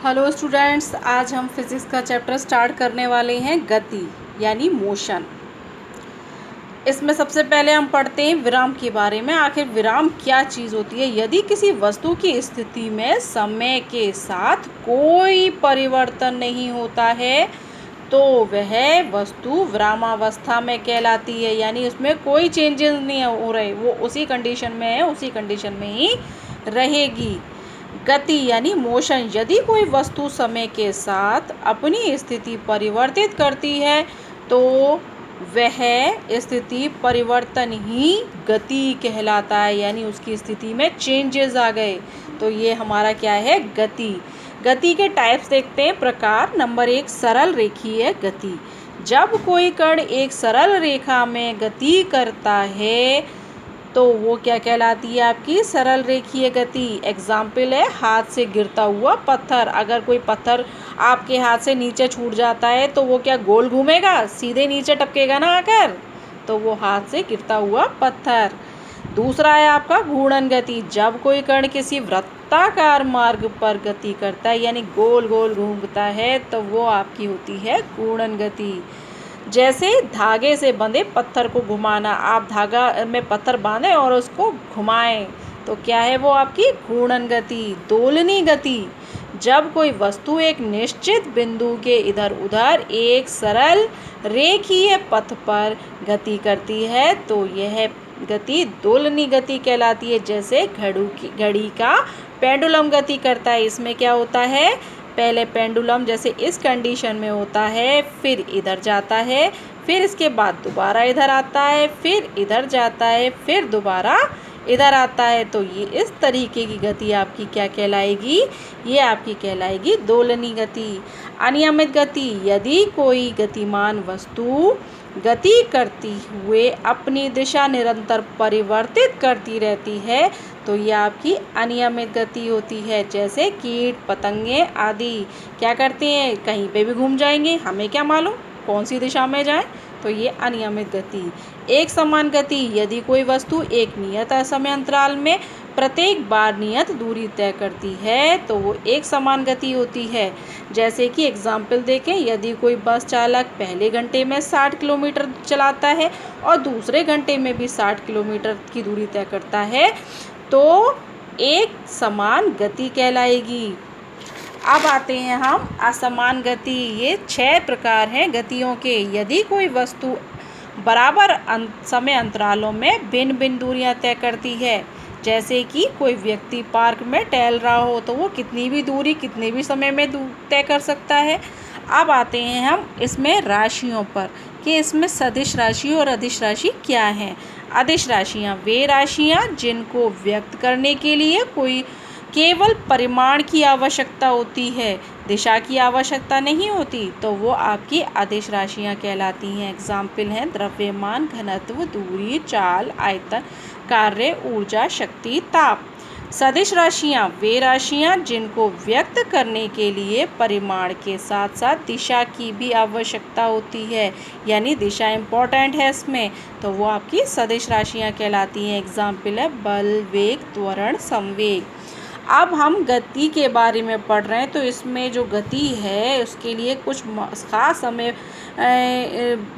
Hello students, आज हम physics का चैप्टर स्टार्ट करने वाले हैं गति यानी मोशन। इसमें सबसे पहले हम पढ़ते हैं विराम के बारे में। आखिर विराम क्या चीज़ होती है? यदि किसी वस्तु की स्थिति में समय के साथ कोई परिवर्तन नहीं होता है तो वह वस्तु विरामावस्था में कहलाती है, यानी उसमें कोई चेंजेस नहीं हो रहे, वो उसी कंडीशन में है, उसी कंडीशन में ही रहेगी। गति यानी मोशन, यदि कोई वस्तु समय के साथ अपनी स्थिति परिवर्तित करती है तो वह स्थिति परिवर्तन ही गति कहलाता है, यानी उसकी स्थिति में चेंजेस आ गए तो ये हमारा क्या है? गति। गति के टाइप्स देखते हैं, प्रकार। नंबर 1, सरल रेखीय गति। जब कोई कण एक सरल रेखा में गति करता है तो वो क्या कहलाती है? आपकी सरल रेखीय गति। एग्जाम्पल है हाथ से गिरता हुआ पत्थर। अगर कोई पत्थर आपके हाथ से नीचे छूट जाता है तो वो क्या गोल घूमेगा? सीधे नीचे टपकेगा ना आकर, तो वो हाथ से गिरता हुआ पत्थर। दूसरा है आपका घूर्णन गति। जब कोई कण किसी वृत्ताकार मार्ग पर गति करता है, यानी गोल गोल घूमता है, तो वो आपकी होती है घूर्णन गति। जैसे धागे से बंधे पत्थर को घुमाना, आप धागा में पत्थर बांधें और उसको घुमाएं तो क्या है? वो आपकी घूर्णन गति। दोलनी गति, जब कोई वस्तु एक निश्चित बिंदु के इधर उधर एक सरल रेखीय पथ पर गति करती है तो यह गति दोलनी गति कहलाती है। जैसे घड़ी का पेंडुलम गति करता है, इसमें क्या होता है? पहले पेंडुलम जैसे इस कंडीशन में होता है, फिर इधर जाता है, फिर इसके बाद दोबारा इधर आता है, फिर इधर जाता है, फिर दोबारा इधर आता है, तो ये इस तरीके की गति आपकी क्या कहलाएगी? ये आपकी कहलाएगी दोलनी गति। अनियमित गति, यदि कोई गतिमान वस्तु गति करती हुए अपनी दिशा निरंतर परिवर्तित करती रहती है तो ये आपकी अनियमित गति होती है। जैसे कीट पतंगे आदि क्या करते हैं? कहीं पे भी घूम जाएंगे, हमें क्या मालूम कौन सी दिशा में जाएं, तो ये अनियमित गति। एक समान गति, यदि कोई वस्तु एक नियत समय अंतराल में प्रत्येक बार नियत दूरी तय करती है तो वो एक समान गति होती है। जैसे कि एग्जाम्पल देखें, यदि कोई बस चालक पहले घंटे में 60 किलोमीटर चलाता है और दूसरे घंटे में भी 60 किलोमीटर की दूरी तय करता है तो एक समान गति कहलाएगी। अब आते हैं हम असमान गति। ये 6 प्रकार हैं गतियों के। यदि कोई वस्तु बराबर समय अंतरालों में भिन्न भिन्न दूरियां तय करती है, जैसे कि कोई व्यक्ति पार्क में टहल रहा हो तो वो कितनी भी दूरी कितने भी समय में तय कर सकता है। अब आते हैं हम इसमें राशियों पर कि इसमें सदिश राशि और अदिश राशि क्या है। अदिश राशियाँ वे राशियाँ जिनको व्यक्त करने के लिए कोई केवल परिमाण की आवश्यकता होती है, दिशा की आवश्यकता नहीं होती, तो वो आपकी अदिश राशियाँ कहलाती हैं। एग्जाम्पल हैं द्रव्यमान, घनत्व, दूरी, चाल, आयतन, कार्य, ऊर्जा, शक्ति, ताप। सदिश राशियाँ वे राशियाँ जिनको व्यक्त करने के लिए परिमाण के साथ साथ दिशा की भी आवश्यकता होती है, यानी दिशा इम्पोर्टेंट है इसमें, तो वो आपकी सदिश राशियाँ कहलाती हैं। एग्जाम्पल है बल, वेग, त्वरण, संवेग। अब हम गति के बारे में पढ़ रहे हैं तो इसमें जो गति है उसके लिए कुछ ख़ास हमें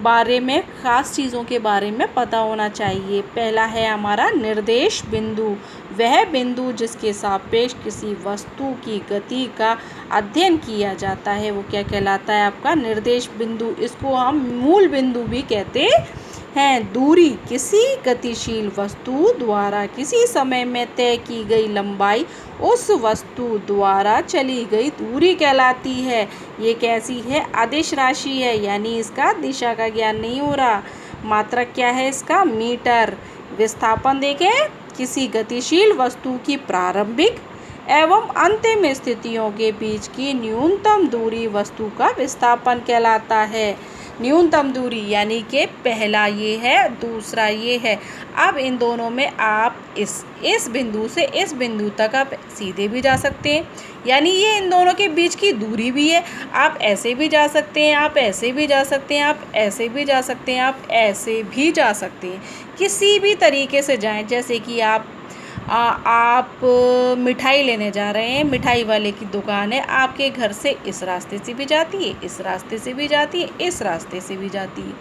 बारे में ख़ास चीज़ों के बारे में पता होना चाहिए। पहला है हमारा निर्देश बिंदु। वह बिंदु जिसके सापेक्ष किसी वस्तु की गति का अध्ययन किया जाता है वो क्या कहलाता है? आपका निर्देश बिंदु। इसको हम मूल बिंदु भी कहते हैं। दूरी, किसी गतिशील वस्तु द्वारा किसी समय में तय की गई लंबाई उस वस्तु द्वारा चली गई दूरी कहलाती है। ये कैसी है? अदिश राशि है, यानी इसका दिशा का ज्ञान नहीं हो रहा। मात्रक क्या है इसका? मीटर। विस्थापन देखें, किसी गतिशील वस्तु की प्रारंभिक एवं अंतिम स्थितियों के बीच की न्यूनतम दूरी वस्तु का विस्थापन कहलाता है। न्यूनतम दूरी यानी कि पहला ये है, दूसरा ये है। अब इन दोनों में आप इस बिंदु से इस बिंदु तक आप सीधे भी जा सकते हैं, यानी ये इन दोनों के बीच की दूरी भी है। आप ऐसे भी जा सकते हैं, आप ऐसे भी जा सकते हैं, आप ऐसे भी जा सकते हैं, आप ऐसे भी जा सकते हैं। किसी भी तरीके से जाएं, जैसे कि आप आप मिठाई लेने जा रहे हैं, मिठाई वाले की दुकान है, आपके घर से इस रास्ते से भी जाती है, इस रास्ते से भी जाती है, इस रास्ते से भी जाती है।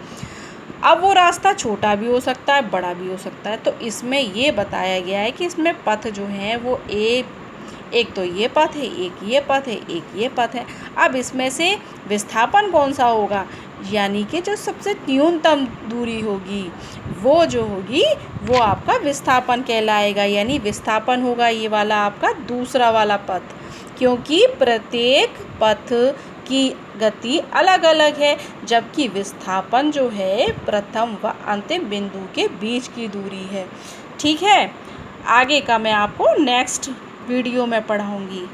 अब वो रास्ता छोटा भी हो सकता है, बड़ा भी हो सकता है। तो इसमें ये बताया गया है कि इसमें पथ जो हैं वो एक तो ये पथ है, एक ये पथ है, एक ये पथ है। अब इसमें से विस्थापन कौन सा होगा, यानी कि जो सबसे न्यूनतम दूरी होगी वो जो होगी वो आपका विस्थापन कहलाएगा, यानी विस्थापन होगा ये वाला आपका दूसरा वाला पथ, क्योंकि प्रत्येक पथ की गति अलग अलग है, जबकि विस्थापन जो है प्रथम व अंतिम बिंदु के बीच की दूरी है। ठीक है, आगे का मैं आपको नेक्स्ट वीडियो में पढ़ाऊँगी।